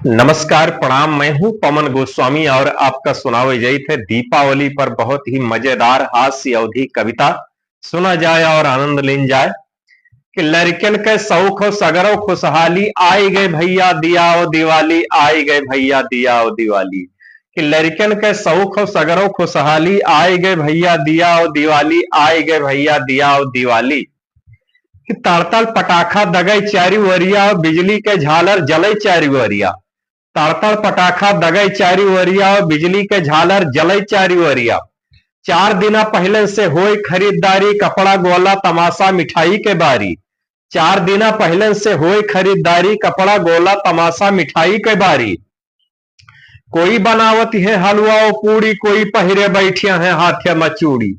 नमस्कार, प्रणाम। मैं हूं पवन गोस्वामी और आपका सुनाव विजयी थे। दीपावली पर बहुत ही मजेदार हास्य अवधि कविता सुना जाए और आनंद लीन जाए कि लड़कन के शौक हो सगरो खुशहाली, आई गए भैया दिया ओ दिवाली, आई गए भैया दिया ओ दिवाली। कि लड़कन के शौक हो सगरो खुशहाली, आई गए भैया दिया ओ दिवाली, आई गए भैया दिया ओ दिवाली। कि तड़तड़ पटाखा दगई चारी वरिया, बिजली के झालर जले चारी वरिया। तड़तड़ पटाखा दगई चारी वरिया, बिजली के झालर जलई चारी वरिया। 4 दिन पहले से होई खरीदारी, कपड़ा गोला तमाशा मिठाई के बारी। 4 दिन पहले से होई खरीदारी, कपड़ा गोला तमाशा मिठाई के बारी। कोई बनावत है हलवा और पूड़ी, कोई पहिरे बैठिया है हाथे में चूड़ी।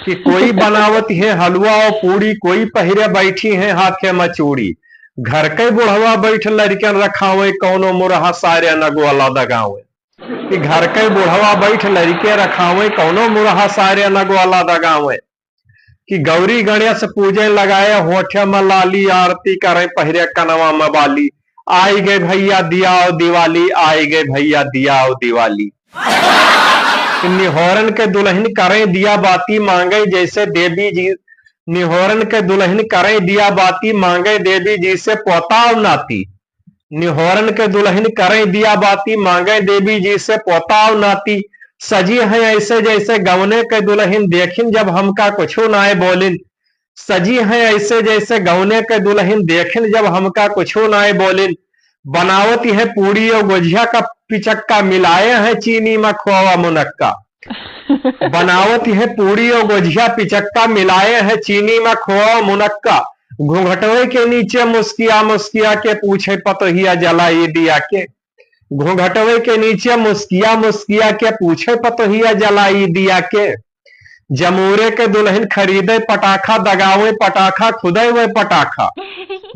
कि कोई बनावत है हलवा और पूड़ी, कोई पहिरे बैठी है हाथे में चूड़ी। घर के बुढ़वा बैठ लड़कन रखावे, कौनो मुरहा सारे न गोला दगावे। कि घर के बुढ़वा बैठ लड़के रखावे, कौनो मुरहा सारे न गोला दगावे। कि गौरी गणेश पूजे लगाए, होठे में लाली आरती करे पहिरे कनवा में बाली। आई गए भैया दिया ओ दिवाली, आई गए भैया दिया ओ दिवाली। निहोरन के दुल्हन करें दिया बाती, मांगे जैसे देवी जी। निहोरन के दुल्हन करें दिया बाती, मांगे देवी जी से पोता और नाती। निहोरन के दुल्हन करें दिया बाती, मांगे देवी जी से पोता और नाती। सजी है ऐसे जैसे गवने के दुल्हन, देखिन जब हमका कुछो नाए बोलिन। सजी है ऐसे जैसे गवने के दुल्हन, देखिन जब हमका कुछो नाए बोलिन। बनावती है पूड़ी और गुजिया का पिचक्का, मिलाए हैं चीनी में खोवा मुनक्का। बनावती है पूड़ी और गुजिया पिचक्का, मिलाए हैं चीनी में खोवा मुनक्का। घूंघटवे के नीचे मुस्किया मुस्किया के पूछे पतोहिया जलाई दिया के। घूंघटवे के नीचे मुस्किया मुस्किया के पूछे पतोहिया जलाई दिया के। जमूरे के दुल्हन खरीदे पटाखा, दगावे पटाखा खुदे हुए पटाखा।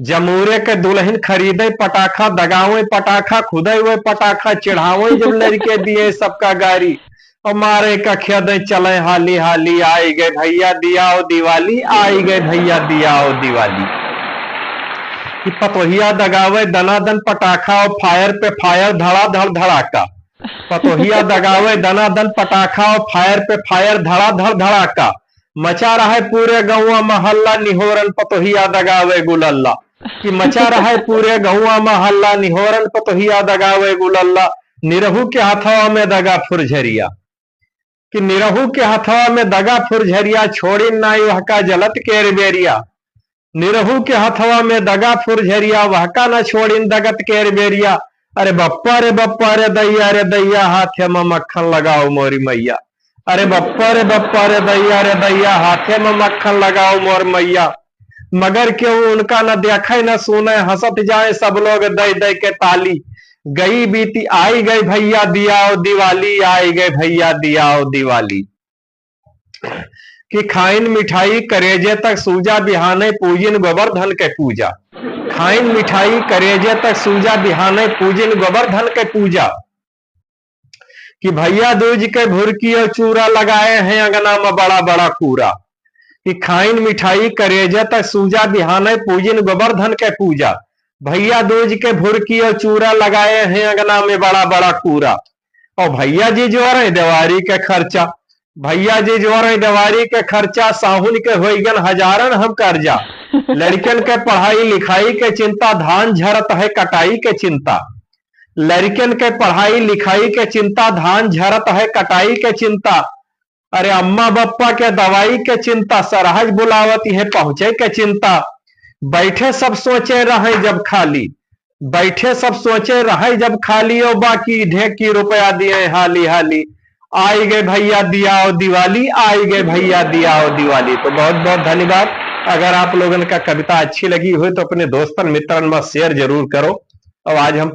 जमूरे के दुल्हन खरीदे पटाखा, दगावे पटाखा खुदे हुए पटाखा। चिढ़ावे जब लड़के दिए सबका गारी, और मारे का खेद चले हाली हाली। आई गए भैया दिया ओ दिवाली, आई गए भैया दिया ओ दिवाली। कि पतोहिया दगावे दनादन पटाखा, और फायर पे फायर धड़ाधड़ धड़ाका। पतोहिया दगावे दनादन पटाखा, और फायर पे फायर धड़ाधड़ धड़ाका। मचा रहा है पूरे गौवा महल्ला, निहोरन पतोहिया दगावे गुलल्ला। कि मचा रहा है पूरे गौवा महल्ला, निहोरन पतोहिया दगावे गुलल्ला। निरहू के हथवा में दगा फुरझरिया। कि निरहू के हथवा में दगा फुरझरिया, छोड़ी नाई वहका जलत केरबेरिया। निरहू के हथवा में दगा फुरझरिया, वहका न छोड़िन दगत केरबेरिया। अरे बप्पा रे दैया, हाथे में मक्खन लगाओ मोरी मैया। अरे बप्पा रे दैया, हाथे में मक्खन लगाओ मोर मैया। मगर क्यों उनका न देखे न सुने, हंसत जाए सब लोग दे दे के ताली। गई बीती आई गई भैया दिया ओ दिवाली, आई गए भैया दिया ओ दिवाली। कि खाइन मिठाई करेजे तक सूजा, बिहाने पूजिन गोवर्धन के पूजा। खाइन मिठाई करेजे तक सूजा, बिहाने पूजिन गोवर्धन के पूजा। कि भैया दूज के भुरकी और चूरा, लगाए हैं अंगना में बड़ा बड़ा कूरा। कि खाइन मिठाई करेजे तक सूजा, बिहाने पूजिन गोवर्धन के पूजा। भैया दूज के भुरकी और चूरा, लगाए हैं अंगना में बड़ा बड़ा कूरा। और भैया जी जोरे देवारी के खर्चा, भैया जी जोरे देवारी के खर्चा। साहुन के होइगन हजारन हम कर्जा। लड़कन के पढ़ाई लिखाई के चिंता, धान झरत है कटाई के चिंता। लड़कन के पढ़ाई लिखाई के चिंता, धान झरत है कटाई के चिंता। अरे अम्मा बप्पा के दवाई के चिंता, सरहज बुलावती है पहुंचे के चिंता। बैठे सब सोचे रहे जब खाली, बैठे सब सोचे रहे जब खाली। और बाकी ढेकी रुपया दिए हाली हाली। आई गए भैया दिया ओ दिवाली, आई गए भैया दिया ओ दिवाली। तो बहुत बहुत धन्यवाद। अगर आप लोगों का कविता अच्छी लगी हो तो अपने दोस्तन मित्रन में शेयर जरूर करो। और आज हम